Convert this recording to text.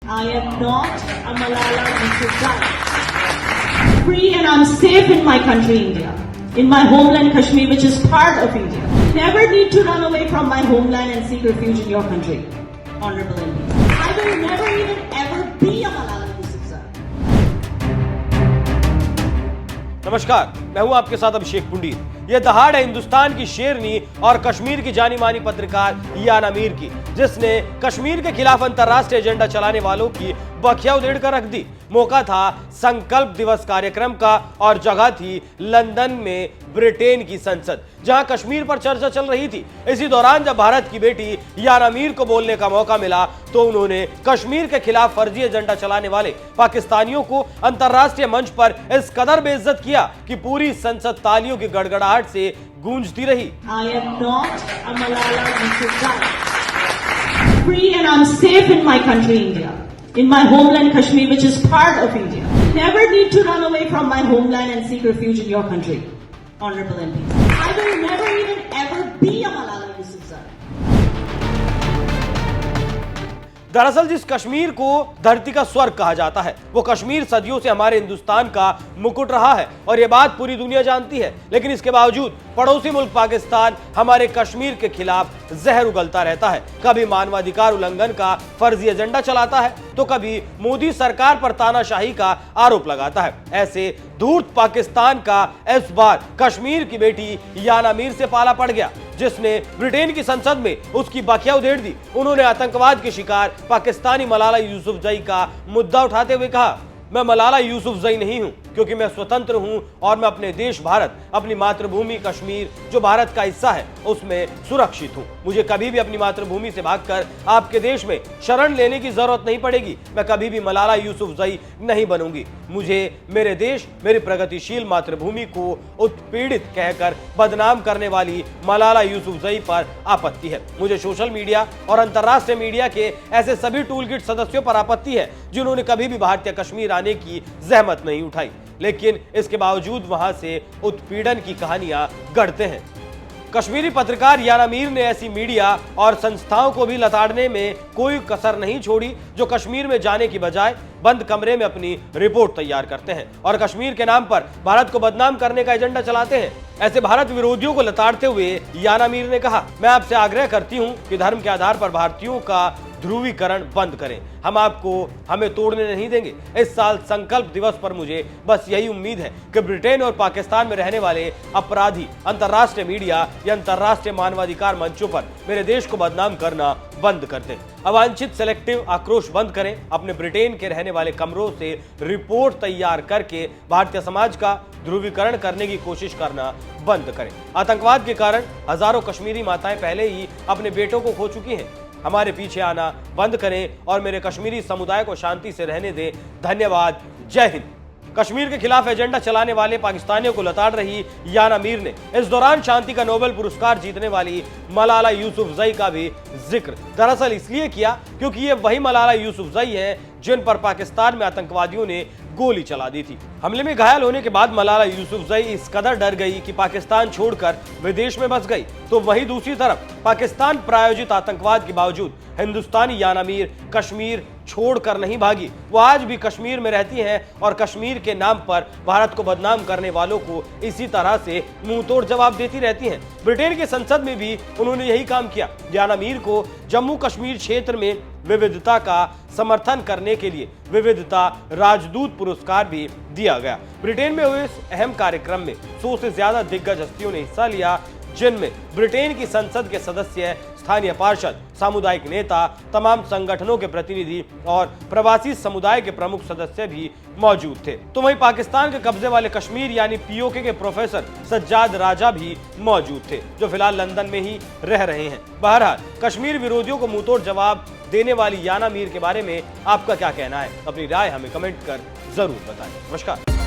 I am not a Malala Yousafzai. Free and I'm safe in my country, India. In my homeland, Kashmir, which is part of India. Never need to run away from my homeland and seek refuge in your country, Honorable MPs. I will never even ever be a Malala Yousafzai. नमस्कार, मैं हूं आपके साथ अभिषेक पुंडीर। ये दहाड़ है हिंदुस्तान की शेरनी और कश्मीर की जानी मानी पत्रकार याना मीर की, जिसने कश्मीर के खिलाफ अंतर्राष्ट्रीय एजेंडा चलाने वालों की बखिया उधेड़ कर रख दी। मौका था संकल्प दिवस कार्यक्रम का और जगह थी लंदन में ब्रिटेन की संसद, जहां कश्मीर पर चर्चा चल रही थी। इसी दौरान जब भारत की बेटी याना मीर को बोलने का मौका मिला तो उन्होंने कश्मीर के खिलाफ फर्जी एजेंडा चलाने वाले पाकिस्तानियों को अंतर्राष्ट्रीय मंच पर इस कदर बेइज्जत किया कि पूरी संसद तालियों की गड़गड़ाहट से गूंजती रही। I am not a Malala Yousafzai. Free and I'm safe in my country, India. In my homeland, Kashmir, which is part of India. Never need to run away from my homeland and seek refuge in your country, Honorable MPs. I will never even ever be a Malala Yousafzai. दरअसल जिस कश्मीर को धरती का स्वर्ग कहा जाता है, वो कश्मीर सदियों से हमारे हिंदुस्तान का मुकुट रहा है और ये बात पूरी दुनिया जानती है। लेकिन इसके बावजूद पड़ोसी मुल्क पाकिस्तान हमारे कश्मीर के खिलाफ जहर उगलता रहता है। कभी मानवाधिकार उल्लंघन का फर्जी एजेंडा चलाता है तो कभी मोदी सरकार पर तानाशाही का आरोप लगाता है। ऐसे धूर्त पाकिस्तान का इस बार कश्मीर की बेटी याना मीर से पाला पड़ गया, जिसने ब्रिटेन की संसद में उसकी बखिया उधेड़ दी। उन्होंने आतंकवाद के शिकार पाकिस्तानी मलाला यूसुफजई का मुद्दा उठाते हुए कहा, मैं मलाला यूसुफजई नहीं हूं क्योंकि मैं स्वतंत्र हूं और मैं अपने देश भारत, अपनी मातृभूमि कश्मीर जो भारत का हिस्सा है, उसमें सुरक्षित हूं। मुझे कभी भी अपनी मातृभूमि से भागकर आपके देश में शरण लेने की जरूरत नहीं पड़ेगी। मैं कभी भी मलाला यूसुफजई नहीं बनूंगी। मुझे मेरे देश, मेरी प्रगतिशील मातृभूमि को उत्पीड़ित कहकर बदनाम करने वाली मलाला यूसुफजई पर आपत्ति है। मुझे सोशल मीडिया और अंतर्राष्ट्रीय मीडिया के ऐसे सभी टूलकिट सदस्यों पर आपत्ति है जिन्होंने कभी भी भारतीय कश्मीर आने की जहमत नहीं उठाई, लेकिन इसके बावजूद वहां से उत्पीड़न की कहानियां गढ़ते हैं। कश्मीरी पत्रकार याना मीर ने ऐसी मीडिया और संस्थाओं को भी लताड़ने में कोई कसर नहीं छोड़ी जो कश्मीर में जाने की बजाय बंद कमरे में अपनी रिपोर्ट तैयार करते हैं और कश्मीर के नाम पर भारत को बदनाम करने का एजेंडा चलाते हैं। ऐसे भारत विरोधियों को लताड़ते हुए याना मीर ने कहा, मैं आपसे आग्रह करती हूं कि धर्म के आधार पर भारतीयों का ध्रुवीकरण बंद करें। हम आपको हमें तोड़ने नहीं देंगे। इस साल संकल्प दिवस पर मुझे बस यही उम्मीद है कि ब्रिटेन और पाकिस्तान में रहने वाले अपराधी अंतर्राष्ट्रीय मीडिया या अंतर्राष्ट्रीय मानवाधिकार मंचों पर मेरे देश को बदनाम करना बंद कर दें। अवांछित सेलेक्टिव आक्रोश बंद करें। अपने ब्रिटेन के रहने वाले कमरों से रिपोर्ट तैयार करके भारतीय समाज का ध्रुवीकरण करने की कोशिश करना बंद करें। आतंकवाद के कारण हजारों कश्मीरी माताएं पहले ही अपने बेटों को खो चुकी हैं। हमारे पीछे आना बंद करें और मेरे कश्मीरी समुदाय को शांति से रहने दें। धन्यवाद। जय हिंद। कश्मीर के खिलाफ एजेंडा चलाने वाले पाकिस्तानियों को लताड़ रही याना मीर ने इस दौरान शांति का नोबेल पुरस्कार जीतने वाली मलाला यूसुफजई का भी जिक्र दरअसल इसलिए किया क्योंकि ये वही मलाला यूसुफजई है जिन पर पाकिस्तान में आतंकवादियों ने गोली चला दी थी। हमले में घायल होने के बाद मलाला यूसुफजई इस कदर डर गई कि पाकिस्तान छोड़कर विदेश में बस गई। तो वहीं दूसरी तरफ पाकिस्तान प्रायोजित आतंकवाद के बावजूद हिंदुस्तानी याना मीर कश्मीर छोड़कर नहीं भागी। वो आज भी कश्मीर में रहती हैं और कश्मीर के नाम पर भारत को बदनाम करने वालों को इसी तरह से मुंह तोड़ जवाब देती रहती हैं। ब्रिटेन के संसद में भी उन्होंने यही काम किया। याना मीर को जम्मू कश्मीर क्षेत्र में विविधता का समर्थन करने के लिए विविधता राजदूत पुरस्कार भी दिया गया। ब्रिटेन में हुए इस अहम कार्यक्रम में 100 से ज्यादा दिग्गज हस्तियों ने हिस्सा लिया, जिनमें ब्रिटेन की संसद के सदस्य, स्थानीय पार्षद, सामुदायिक नेता, तमाम संगठनों के प्रतिनिधि और प्रवासी समुदाय के प्रमुख सदस्य भी मौजूद थे। तो वहीं पाकिस्तान के कब्जे वाले कश्मीर यानी पीओके के प्रोफेसर सज्जाद राजा भी मौजूद थे, जो फिलहाल लंदन में ही रह रहे हैं। बहरहाल कश्मीर विरोधियों को मुंहतोड़ जवाब देने वाली याना मीर के बारे में आपका क्या कहना है? अपनी राय हमें कमेंट कर जरूर बताएं। नमस्कार।